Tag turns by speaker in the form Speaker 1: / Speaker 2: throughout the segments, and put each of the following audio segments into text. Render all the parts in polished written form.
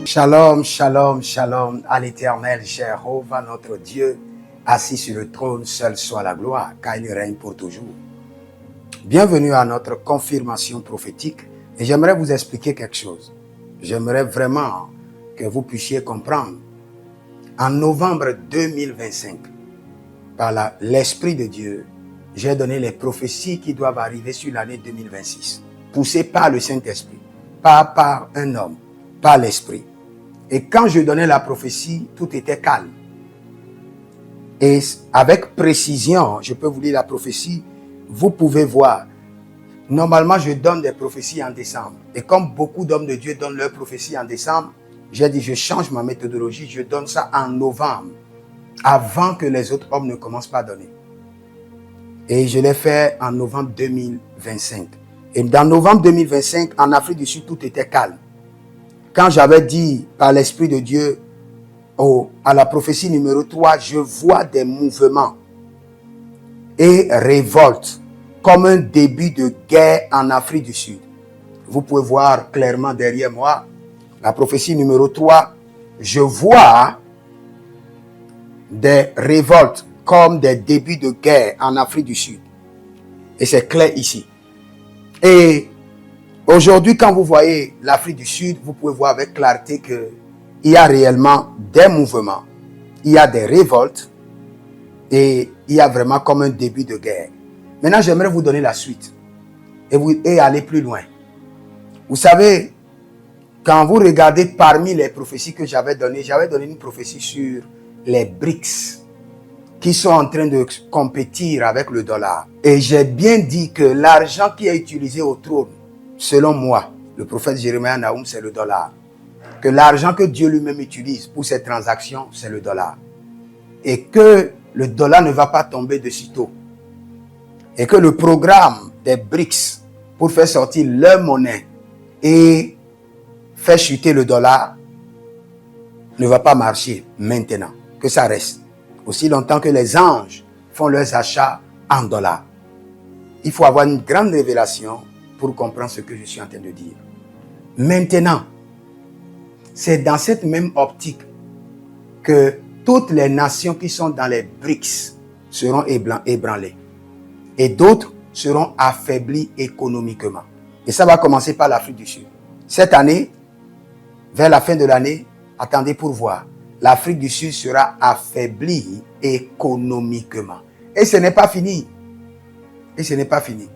Speaker 1: Shalom, shalom, shalom à l'Éternel, Jéhovah notre Dieu, assis sur le trône, seul soit la gloire, car il règne pour toujours. Bienvenue à notre confirmation prophétique et j'aimerais vous expliquer quelque chose. J'aimerais vraiment que vous puissiez comprendre. En novembre 2025, par l'Esprit de Dieu, j'ai donné les prophéties qui doivent arriver sur l'année 2026, poussées par le Saint-Esprit, pas par un homme, par l'Esprit. Et quand je donnais la prophétie, tout était calme. Et avec précision, je peux vous lire la prophétie, vous pouvez voir. Normalement, je donne des prophéties en décembre. Et comme beaucoup d'hommes de Dieu donnent leurs prophéties en décembre, j'ai dit, je change ma méthodologie, je donne ça en novembre, avant que les autres hommes ne commencent pas à donner. Et je l'ai fait en novembre 2025. Et dans novembre 2025, en Afrique du Sud, tout était calme. Quand j'avais dit par l'Esprit de Dieu à la prophétie numéro 3, je vois des mouvements et révoltes comme un début de guerre en Afrique du Sud. Vous pouvez voir clairement derrière moi la prophétie numéro 3. Je vois des révoltes comme des débuts de guerre en Afrique du Sud. Et c'est clair ici. Et aujourd'hui, quand vous voyez l'Afrique du Sud, vous pouvez voir avec clarté qu'il y a réellement des mouvements, il y a des révoltes et il y a vraiment comme un début de guerre. Maintenant, j'aimerais vous donner la suite et aller plus loin. Vous savez, quand vous regardez parmi les prophéties que j'avais donné une prophétie sur les BRICS qui sont en train de compétir avec le dollar. Et j'ai bien dit que l'argent qui est utilisé au trône, selon moi, le prophète Jérémie Naoum, c'est le dollar. Que l'argent que Dieu lui-même utilise pour ses transactions, c'est le dollar. Et que le dollar ne va pas tomber de sitôt. Et que le programme des BRICS pour faire sortir leur monnaie et faire chuter le dollar ne va pas marcher maintenant. Que ça reste. Aussi longtemps que les anges font leurs achats en dollars. Il faut avoir une grande révélation pour comprendre ce que je suis en train de dire. Maintenant, c'est dans cette même optique que toutes les nations qui sont dans les BRICS seront ébranlées. Et d'autres seront affaiblies économiquement. Et ça va commencer par l'Afrique du Sud. Cette année, vers la fin de l'année, attendez pour voir. L'Afrique du Sud sera affaiblie économiquement. Et ce n'est pas fini. Et ce n'est pas fini.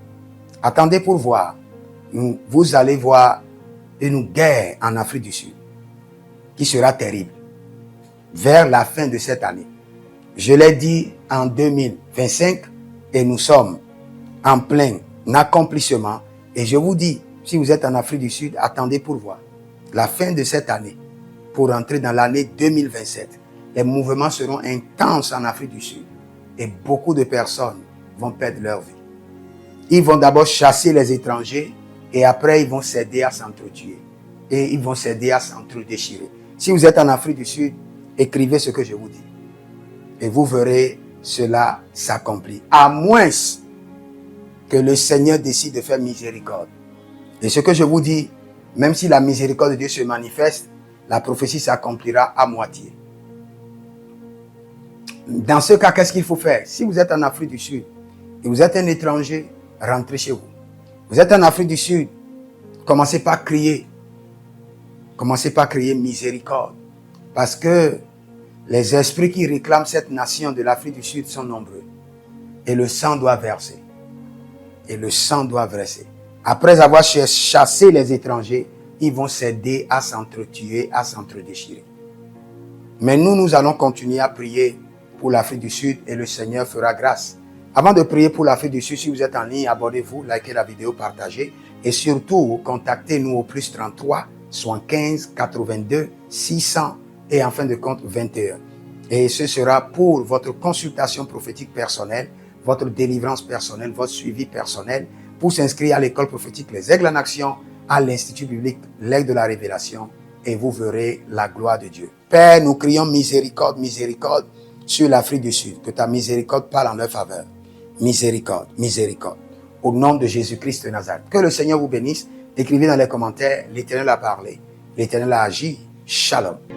Speaker 1: Attendez pour voir. Vous allez voir une guerre en Afrique du Sud qui sera terrible vers la fin de cette année. Je l'ai dit en 2025 et nous sommes en plein accomplissement. Et je vous dis, si vous êtes en Afrique du Sud, attendez pour voir. La fin de cette année, pour entrer dans l'année 2027, les mouvements seront intenses en Afrique du Sud et beaucoup de personnes vont perdre leur vie. Ils vont d'abord chasser les étrangers et après ils vont s'aider à s'entretuer et ils vont s'aider à s'entre-déchirer. Si vous êtes en Afrique du Sud, écrivez ce que je vous dis et vous verrez cela s'accomplir. À moins que le Seigneur décide de faire miséricorde. Et ce que je vous dis, même si la miséricorde de Dieu se manifeste, la prophétie s'accomplira à moitié. Dans ce cas, qu'est-ce qu'il faut faire? Si vous êtes en Afrique du Sud et vous êtes un étranger, rentrez chez vous. Vous êtes en Afrique du Sud, commencez pas à crier. Commencez pas à crier miséricorde. Parce que les esprits qui réclament cette nation de l'Afrique du Sud sont nombreux. Et le sang doit verser. Et le sang doit verser. Après avoir chassé les étrangers, ils vont s'aider à s'entretuer, à s'entre-déchirer. Mais nous allons continuer à prier pour l'Afrique du Sud et le Seigneur fera grâce. Avant de prier pour l'Afrique du Sud, si vous êtes en ligne, abonnez-vous, likez la vidéo, partagez. Et surtout, contactez-nous au plus 33 75 82 600 et en fin de compte 21. Et ce sera pour votre consultation prophétique personnelle, votre délivrance personnelle, votre suivi personnel, pour s'inscrire à l'école prophétique Les Aigles en Action, à l'Institut biblique L'Aigle de la Révélation, et vous verrez la gloire de Dieu. Père, nous crions miséricorde, miséricorde sur l'Afrique du Sud. Que ta miséricorde parle en leur faveur. Miséricorde, miséricorde. Au nom de Jésus-Christ de Nazareth. Que le Seigneur vous bénisse. Écrivez dans les commentaires, l'Éternel a parlé, l'Éternel a agi, Shalom.